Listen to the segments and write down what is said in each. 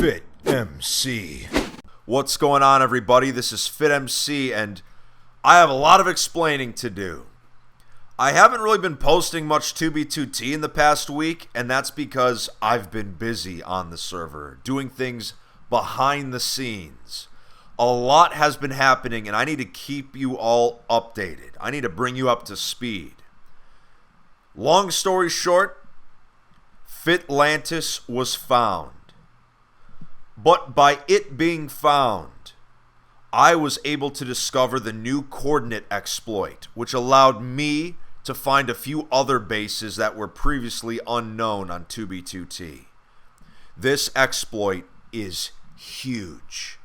FitMC. What's going on, everybody? This is FitMC, and I have a lot of explaining to do. I haven't really been posting much 2B2T in the past week, and that's because I've been busy on the server, doing things behind the scenes. A lot has been happening, and I need to keep you all updated. I need to bring you up to speed. Long story short, Fitlantis was found. But by it being found, I was able to discover the new coordinate exploit, which allowed me to find a few other bases that were previously unknown on 2B2T. This exploit is huge.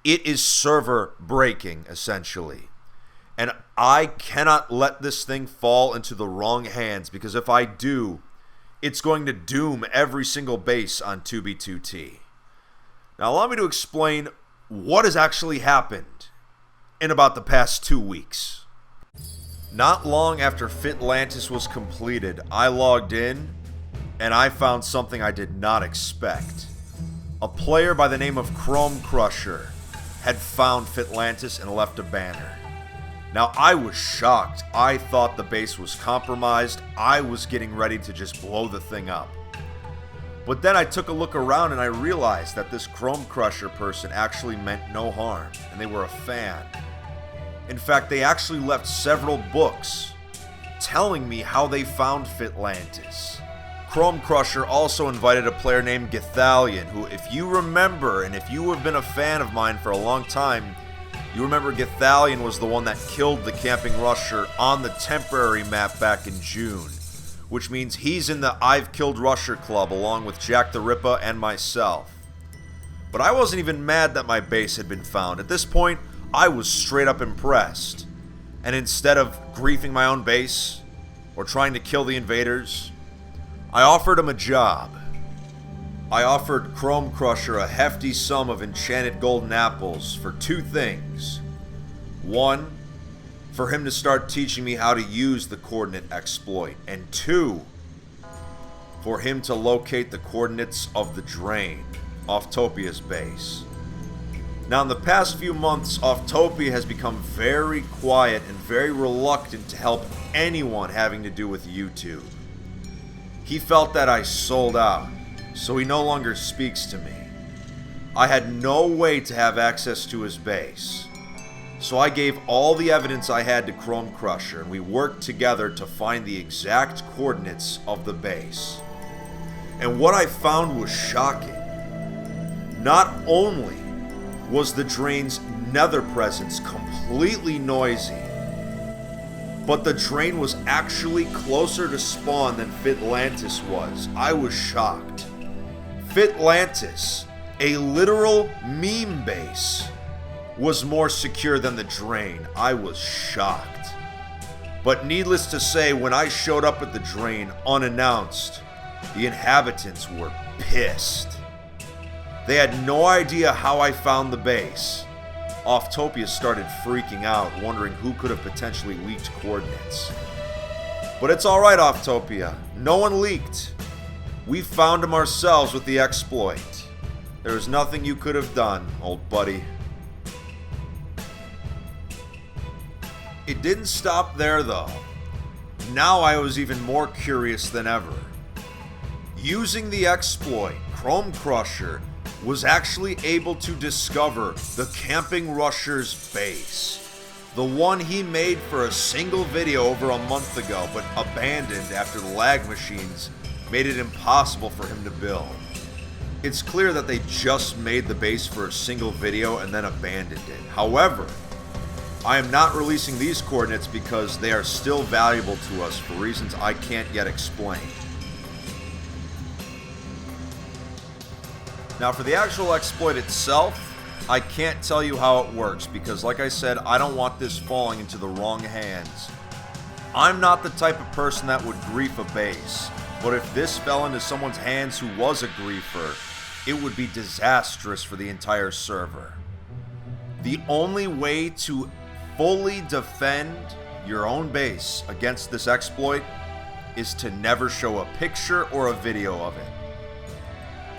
It is server breaking, essentially. And I cannot let this thing fall into the wrong hands, because if I do, it's going to doom every single base on 2B2T. Now allow me to explain what has actually happened in about the past 2 weeks. Not long after Fitlantis was completed, I logged in and I found something I did not expect. A player by the name of Chrome Crusher had found Fitlantis and left a banner. Now I was shocked. I thought the base was compromised. I was getting ready to just blow the thing up. But then I took a look around and I realized that this Chrome Crusher person actually meant no harm, and they were a fan. In fact, they actually left several books telling me how they found Fitlantis. Chrome Crusher also invited a player named Githalion, who, if you remember, and if you have been a fan of mine for a long time, you remember Githalion was the one that killed the Camping Rusher on the temporary map back in June. Which means he's in the I've Killed Rusher Club along with Jack the Ripper and myself. But I wasn't even mad that my base had been found. At this point, I was straight up impressed. And instead of griefing my own base or trying to kill the invaders, I offered him a job. I offered Chrome Crusher a hefty sum of enchanted golden apples for 2 things. 1, for him to start teaching me how to use the coordinate exploit, and 2, for him to locate the coordinates of the drain, Offtopia's base. Now in the past few months, Offtopia has become very quiet and very reluctant to help anyone having to do with YouTube. He felt that I sold out, so he no longer speaks to me. I had no way to have access to his base. So I gave all the evidence I had to Chrome Crusher, and we worked together to find the exact coordinates of the base. And what I found was shocking. Not only was the drain's nether presence completely noisy, but the drain was actually closer to spawn than Fitlantis was. I was shocked. Fitlantis, a literal meme base, was more secure than the drain. I was shocked. But needless to say, when I showed up at the drain unannounced, the inhabitants were pissed. They had no idea how I found the base. Offtopia started freaking out, wondering who could have potentially leaked coordinates. But it's alright, Offtopia. No one leaked. We found him ourselves with the exploit. There was nothing you could have done, old buddy. It didn't stop there though. Now I was even more curious than ever. Using the exploit, Chrome Crusher was actually able to discover the Camping Rusher's base. The one he made for a single video over a month ago, but abandoned after the lag machines made it impossible for him to build. It's clear that they just made the base for a single video and then abandoned it. However, I am not releasing these coordinates because they are still valuable to us for reasons I can't yet explain. Now for the actual exploit itself, I can't tell you how it works because, like I said, I don't want this falling into the wrong hands. I'm not the type of person that would grief a base, but if this fell into someone's hands who was a griefer, it would be disastrous for the entire server. The only way to fully defend your own base against this exploit is to never show a picture or a video of it.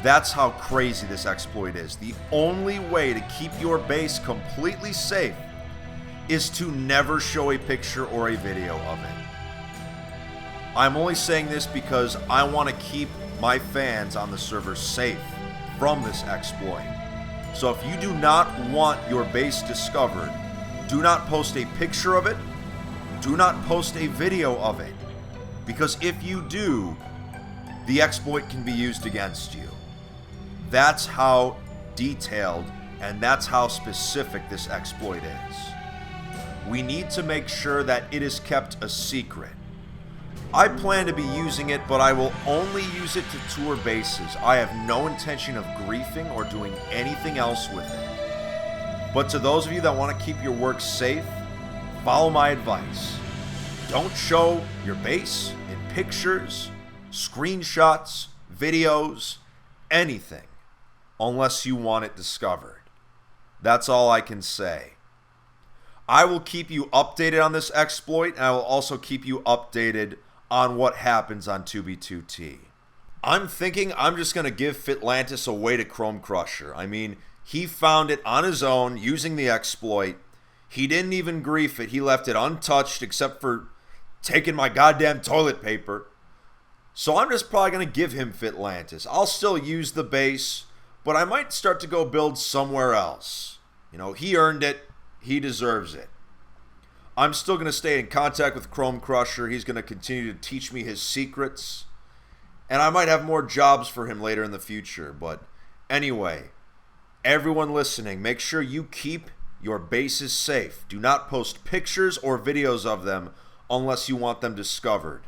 That's how crazy this exploit is. The only way to keep your base completely safe is to never show a picture or a video of it. I'm only saying this because I want to keep my fans on the server safe from this exploit. So if you do not want your base discovered, do not post a picture of it, do not post a video of it, because if you do, the exploit can be used against you. That's how detailed and that's how specific this exploit is. We need to make sure that it is kept a secret. I plan to be using it, but I will only use it to tour bases. I have no intention of griefing or doing anything else with it. But to those of you that want to keep your work safe, follow my advice. Don't show your base in pictures, screenshots, videos, anything, unless you want it discovered. That's all I can say. I will keep you updated on this exploit, and I will also keep you updated on what happens on 2B2T. I'm thinking I'm just going to give Fitlantis away to Chrome Crusher. I mean, he found it on his own using the exploit. He didn't even grief it. He left it untouched except for taking my goddamn toilet paper. So I'm just probably going to give him Fitlantis. I'll still use the base, but I might start to go build somewhere else. You know, he earned it. He deserves it. I'm still going to stay in contact with Chrome Crusher. He's going to continue to teach me his secrets. And I might have more jobs for him later in the future. But anyway, everyone listening, make sure you keep your bases safe. Do not post pictures or videos of them unless you want them discovered.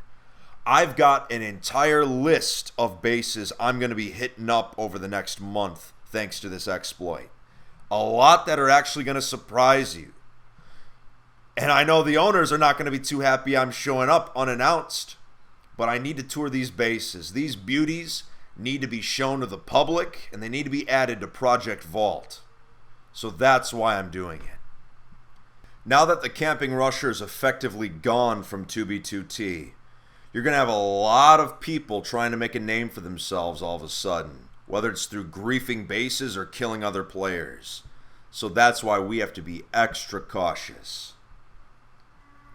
I've got an entire list of bases I'm going to be hitting up over the next month thanks to this exploit. A lot that are actually going to surprise you. And I know the owners are not going to be too happy I'm showing up unannounced, but I need to tour these bases. These beauties need to be shown to the public, and they need to be added to Project Vault. So that's why I'm doing it. Now that the Camping Rusher is effectively gone from 2B2T, you're going to have a lot of people trying to make a name for themselves all of a sudden, whether it's through griefing bases or killing other players. So that's why we have to be extra cautious.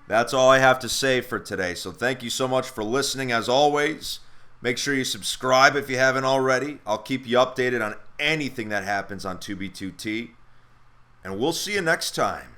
That's all I have to say for today. So thank you so much for listening as always. Make sure you subscribe if you haven't already. I'll keep you updated on anything that happens on 2B2T. And we'll see you next time.